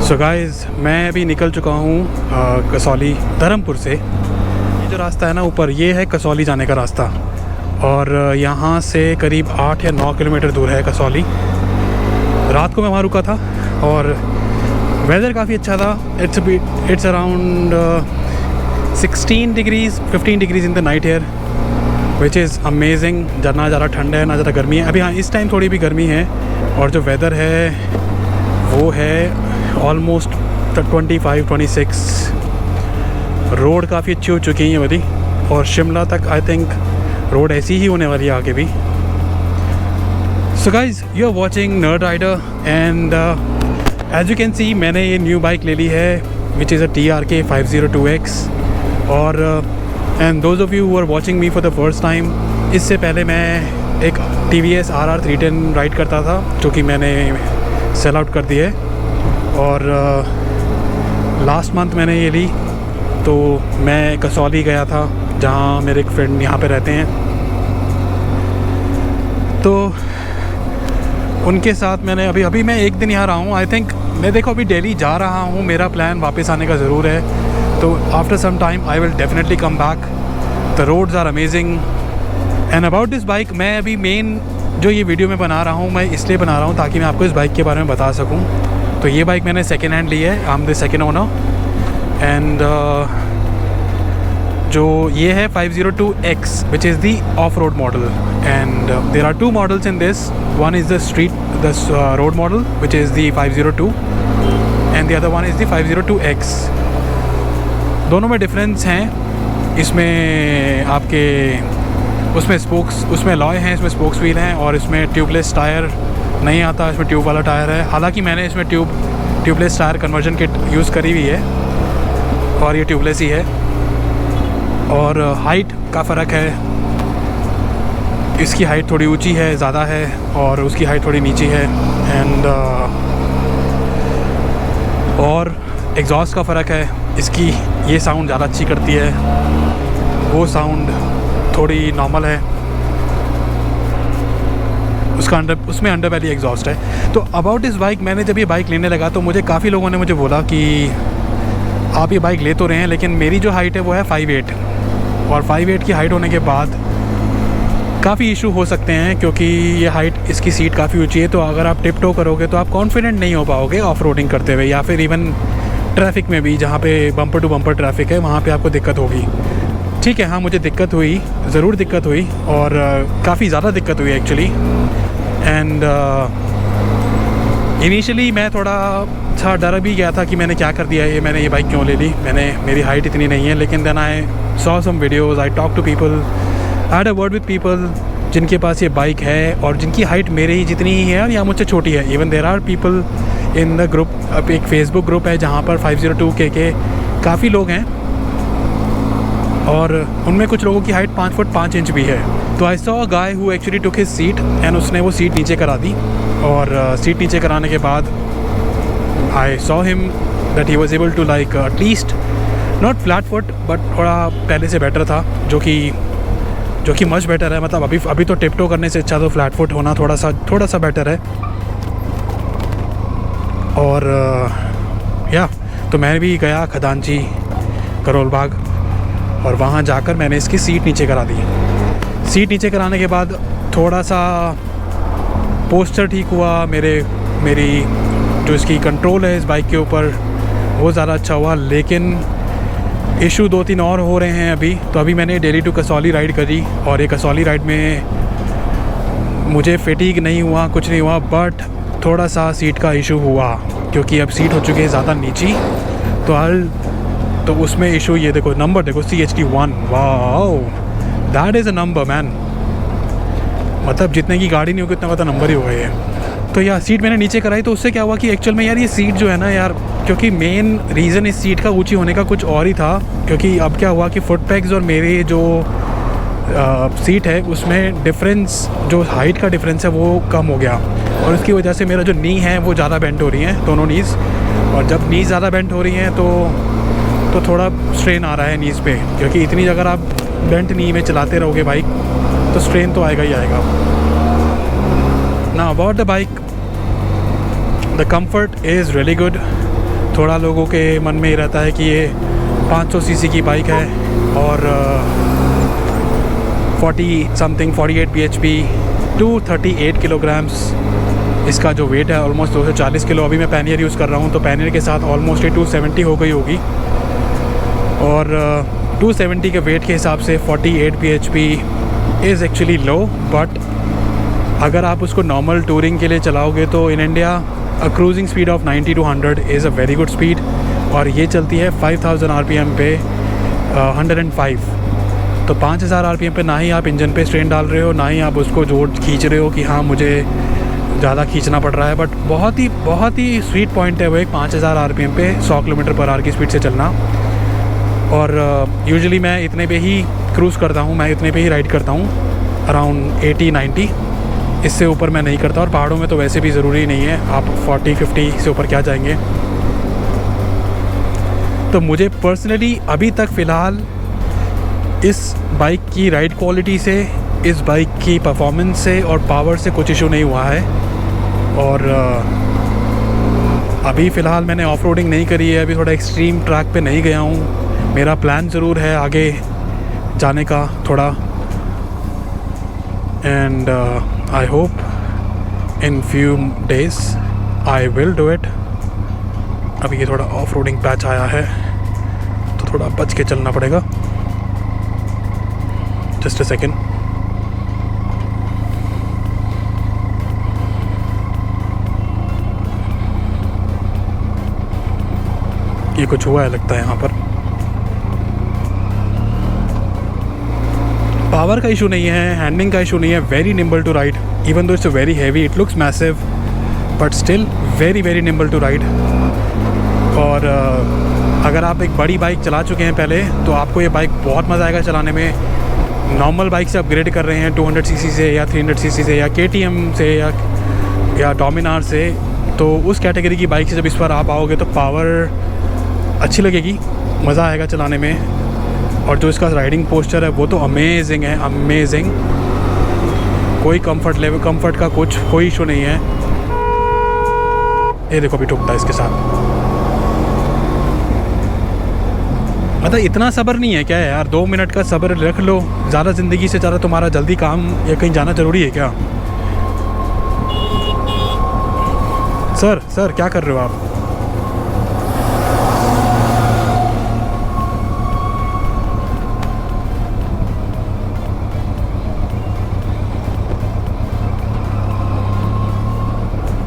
So guys, मैं अभी निकल चुका हूँ कसौली धर्मपुर से। ये जो रास्ता है ना ऊपर, ये है कसौली जाने का रास्ता और यहाँ से करीब 8 या 9 किलोमीटर दूर है कसौली। रात को मैं वहाँ रुका था और वेदर काफ़ी अच्छा था। It's around 16 degrees 15 degrees in the night air, which is amazing. ना ज़्यादा ठंड है ना ज़्यादा गर्मी है। अभी हाँ, इस टाइम थोड़ी भी गर्मी है और जो वेदर है वो है ऑलमोस्ट 25-26। रोड काफ़ी अच्छी हो चुकी हैं वाली और शिमला तक आई थिंक रोड ऐसी ही होने वाली है आगे भी। So guys, you are watching nerd rider and as you can see मैंने ये न्यू बाइक ले ली है which is a TRK 502X। और and those of you who are watching me for the first time, इससे पहले मैं एक TVS RR 310 ride करता था जो कि मैंने सेल आउट कर दी है और लास्ट मंथ मैंने ये ली। तो मैं कसौली गया था जहाँ मेरे एक फ्रेंड यहाँ पे रहते हैं, तो उनके साथ मैंने अभी मैं एक दिन यहाँ रहा हूँ। आई थिंक मैं देखो अभी दिल्ली जा रहा हूँ, मेरा प्लान वापस आने का ज़रूर है। तो after some time I will definitely come back. The roads are amazing and about this bike, मैं अभी मेन जो ये वीडियो मैं बना रहा हूँ मैं इसलिए बना रहा हूँ ताकि मैं आपको इस बाइक के बारे में बता सकूँ। तो ये बाइक मैंने सेकेंड हैंड ली है, I am the second owner. And जो ये है 502X which is the off road model and there are 2 models in this. One is the road model which is the 502 and the other one is the 502X। दोनों में difference हैं। इसमें आपके उसमें spokes, उसमें अलॉय हैं, इसमें spokes wheel हैं और इसमें ट्यूबलेस टायर नहीं आता, इसमें ट्यूब वाला टायर है। हालांकि मैंने इसमें tubeless tyre conversion kit use करी हुई है और ये ट्यूबलेस ही है। और हाइट का फ़र्क है, इसकी हाइट थोड़ी ऊंची है, ज़्यादा है और उसकी हाइट थोड़ी नीची है। एंड और एग्जॉस्ट का फ़र्क है, इसकी ये साउंड ज़्यादा अच्छी करती है, वो साउंड थोड़ी नॉर्मल है। उसमें अंडर बैली एग्जॉस्ट है। तो अबाउट दिस बाइक, मैंने जब ये बाइक लेने लगा तो मुझे काफ़ी लोगों ने मुझे बोला कि आप ये बाइक ले तो रहे हैं लेकिन मेरी जो हाइट है वो है 5'8" और 5'8" की हाइट होने के बाद काफ़ी इशू हो सकते हैं क्योंकि ये हाइट, इसकी सीट काफ़ी ऊंची है। तो अगर आप टिप टो करोगे तो आप कॉन्फिडेंट नहीं हो पाओगे ऑफ रोडिंग करते हुए या फिर इवन ट्रैफिक में भी, जहाँ पे बम्पर टू बम्पर ट्रैफिक है वहाँ पे आपको दिक्कत होगी। ठीक है, हाँ मुझे दिक्कत हुई, ज़रूर दिक्कत हुई और काफ़ी ज़्यादा दिक्कत हुई एक्चुअली। एंड इनिशियली मैं थोड़ा सा डर भी गया था कि मैंने क्या कर दिया, मैंने ये बाइक क्यों ले ली, मेरी हाइट इतनी नहीं है। लेकिन then I saw some videos, I talk to people, I had a word with people जिनके पास ये बाइक है और जिनकी हाइट मेरे ही जितनी ही है और या मुझसे छोटी है। Even there are people in the group, अब एक फेसबुक ग्रुप है जहाँ पर 502K के काफ़ी लोग हैं और उनमें कुछ लोगों की हाइट 5 फुट 5 इंच भी है। तो I saw a guy who actually took his seat and उसने वो सीट नीचे करा दी और सीट नीचे कराने के बाद I saw him that he was able to like at least not flat foot but थोड़ा पहले से बेटर था, जो कि मच बेटर है। मतलब अभी तो टिप टो करने से अच्छा तो फ्लैट फुट होना थोड़ा सा बेटर है। और या तो मैं भी गया खदानची करोल बाग और वहाँ जाकर मैंने इसकी सीट नीचे करा दी। सीट नीचे कराने के बाद थोड़ा सा पोस्चर ठीक हुआ, मेरी जो इसकी कंट्रोल है इस बाइक के ऊपर वो ज़्यादा अच्छा हुआ। लेकिन इशू 2-3 और हो रहे हैं अभी। तो अभी मैंने दिल्ली टू कसौली राइड करी और ये कसौली राइड में मुझे फैटिग नहीं हुआ, कुछ नहीं हुआ, बट थोड़ा सा सीट का इशू हुआ क्योंकि अब सीट हो चुकी है ज़्यादा नीची। तो उसमें इशू, ये देखो नंबर देखो, CHT1, wow that is a number man. मतलब जितने की गाड़ी नहीं होगी उतना का नंबर ही होगा ये। तो यार सीट मैंने नीचे कराई तो उससे क्या हुआ कि एक्चुअल में यार ये सीट जो है ना यार, क्योंकि मेन रीज़न इस सीट का ऊंची होने का कुछ और ही था। क्योंकि अब क्या हुआ कि फुट पैग्स और मेरे जो सीट है उसमें डिफरेंस, जो हाइट का डिफरेंस है वो कम हो गया और उसकी वजह से मेरा जो नी है वो ज़्यादा बेंड हो रही हैं, दोनों नीज़। और जब नीज़ ज़्यादा बेंड हो रही हैं तो थोड़ा स्ट्रेन आ रहा है नीज़ पे, क्योंकि इतनी अगर आप बेंट नी में चलाते रहोगे बाइक तो स्ट्रेन तो आएगा ही आएगा। Now about the bike, the comfort is really good थोड़ा लोगों के मन में ये रहता है कि ये 500 सीसी की बाइक है और 48 bhp 238 किलोग्राम्स इसका जो वेट है, ऑलमोस्ट 240 किलो। अभी मैं पैनियर यूज़ कर रहा हूँ तो पैनियर के साथ ऑलमोस्ट 270 हो गई होगी। और 270 के वेट के हिसाब से 48 bhp is actually low, but अगर आप उसको नॉर्मल टूरिंग के लिए चलाओगे तो in India a cruising speed of 90 to 100 is a very good speed. और ये चलती है 5000 RPM पे 105। तो 5000 RPM पे ना ही आप इंजन पे स्ट्रेन डाल रहे हो, ना ही आप उसको जोर खींच रहे हो कि हाँ मुझे ज़्यादा खींचना पड़ रहा है। बट बहुत ही स्वीट पॉइंट है वो एक 5000 RPM पे 100 km/h की स्पीड से चलना। और यूजुअली मैं इतने पे ही क्रूज़ करता हूँ, मैं इतने पे ही राइड करता हूँ, अराउंड 80-90। इससे ऊपर मैं नहीं करता। और पहाड़ों में तो वैसे भी ज़रूरी नहीं है, आप 40-50 से ऊपर क्या जाएंगे। तो मुझे पर्सनली अभी तक फ़िलहाल इस बाइक की राइड क्वालिटी से, इस बाइक की परफॉर्मेंस से और पावर से कुछ इशू नहीं हुआ है। और अभी फ़िलहाल मैंने ऑफ रोडिंग नहीं करी है, अभी थोड़ा एक्सट्रीम ट्रैक पे नहीं गया हूँ। मेरा प्लान ज़रूर है आगे जाने का थोड़ा, and I hope in few days I will do it. अभी ये थोड़ा ऑफ रोडिंग पैच आया है तो थोड़ा बच के चलना पड़ेगा। Just a second. ये कुछ हुआ है लगता है यहाँ पर। पावर का इशू नहीं है, हैंडलिंग का इशू नहीं है। Very nimble to ride, even though it's very heavy, it looks massive but still very nimble to ride. और अगर आप एक बड़ी बाइक चला चुके हैं पहले तो आपको ये बाइक बहुत मज़ा आएगा चलाने में। नॉर्मल बाइक से अपग्रेड कर रहे हैं 200 सीसी से या 300 सीसी से या KTM से या डोमिनार से, तो उस कैटेगरी की बाइक से जब इस पर आप आओगे तो पावर अच्छी लगेगी, मज़ा आएगा चलाने में। और जो इसका राइडिंग पोस्चर है वो तो अमेजिंग है, अमेजिंग। कोई कंफर्ट का कोई इशू नहीं है। ये देखो अभी ठुकता है इसके साथ। मतलब इतना सब्र नहीं है क्या है यार, 2 मिनट का सब्र रख लो। ज़्यादा ज़िंदगी से ज़्यादा तुम्हारा जल्दी काम या कहीं जाना ज़रूरी है क्या? सर क्या कर रहे हो आप?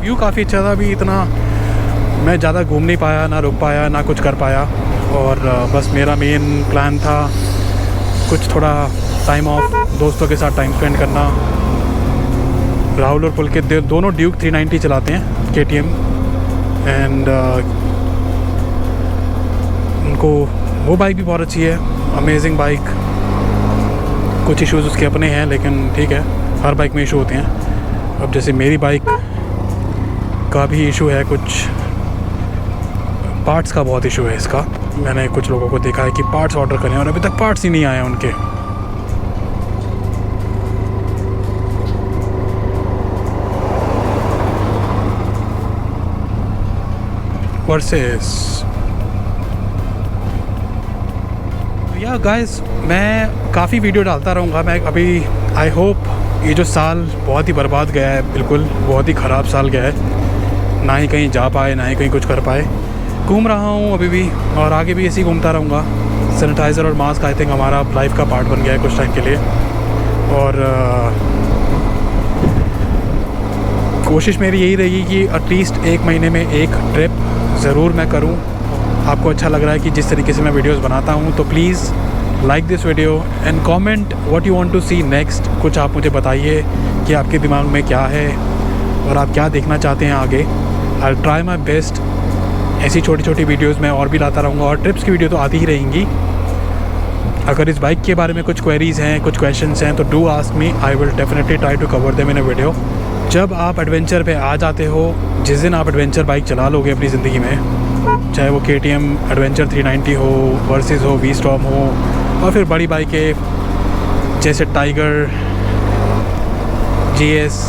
व्यू काफ़ी अच्छा था। अभी इतना मैं ज़्यादा घूम नहीं पाया, ना रुक पाया, ना कुछ कर पाया। और बस मेरा मेन प्लान था कुछ थोड़ा टाइम ऑफ दोस्तों के साथ टाइम स्पेंड करना। राहुल और पुलकित दोनों ड्यूक 390 चलाते हैं KTM, एंड उनको वो बाइक भी बहुत अच्छी है, अमेजिंग बाइक। कुछ इश्यूज़ उसके अपने हैं लेकिन ठीक है, हर बाइक में इशू होते हैं। अब जैसे मेरी बाइक का भी इशू है, कुछ पार्ट्स का बहुत इशू है इसका। मैंने कुछ लोगों को देखा है कि पार्ट्स ऑर्डर करें और अभी तक पार्ट्स ही नहीं आए हैं उनके। वर्सेस या गाइस, मैं काफ़ी वीडियो डालता रहूँगा। मैं अभी आई होप ये जो साल बहुत ही बर्बाद गया है, बिल्कुल बहुत ही ख़राब साल गया है। ना ही कहीं जा पाए, ना ही कहीं कुछ कर पाए। घूम रहा हूँ अभी भी और आगे भी ऐसे ही घूमता रहूँगा। सैनिटाइज़र और मास्क आई थिंक हमारा लाइफ का पार्ट बन गया है कुछ टाइम के लिए। और कोशिश मेरी यही रहेगी कि एटलीस्ट 1 महीने में एक ट्रिप ज़रूर मैं करूँ। आपको अच्छा लग रहा है कि जिस तरीके से मैं वीडियोस बनाता हूँ तो please like this video and comment what you want to see next. कुछ आप मुझे बताइए कि आपके दिमाग में क्या है और आप क्या देखना चाहते हैं आगे। I will try my best. ऐसी छोटी छोटी वीडियोस मैं और भी लाता रहूँगा और ट्रिप्स की वीडियो तो आती ही रहेंगी। अगर इस बाइक के बारे में कुछ क्वेरीज़ हैं, कुछ क्वेश्चंस हैं तो do ask me, I will definitely try to cover them in a video. जब आप एडवेंचर पे आ जाते हो, जिस दिन आप एडवेंचर बाइक चला लोगे अपनी ज़िंदगी में, चाहे वो KTM एडवेंचर 390 हो, वर्सेस हो, V-Storm हो, और फिर बड़ी बाइकें जैसे टाइगर, GS,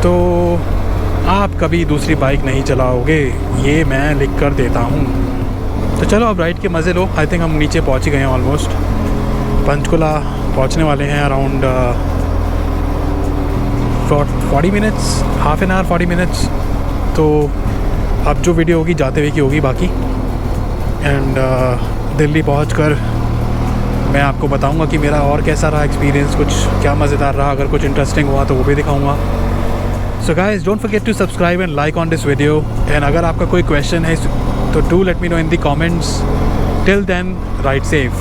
तो आप कभी दूसरी बाइक नहीं चलाओगे, ये मैं लिख कर देता हूँ। तो चलो अब राइड के मज़े लो। आई थिंक हम नीचे पहुँच ही गए हैं ऑलमोस्ट। पंचकुला पहुँचने वाले हैं around 40 minutes, half an hour 40 minutes. तो अब जो वीडियो होगी जाते हुए की होगी बाकी। एंड दिल्ली पहुंचकर मैं आपको बताऊंगा कि मेरा और कैसा रहा एक्सपीरियंस, कुछ क्या मज़ेदार रहा, अगर कुछ इंटरेस्टिंग हुआ तो वो भी दिखाऊंगा। So guys don't forget to subscribe and like on this video. And अगर आपका कोई क्वेश्चन है तो do let me know in the comments. Till then ride safe.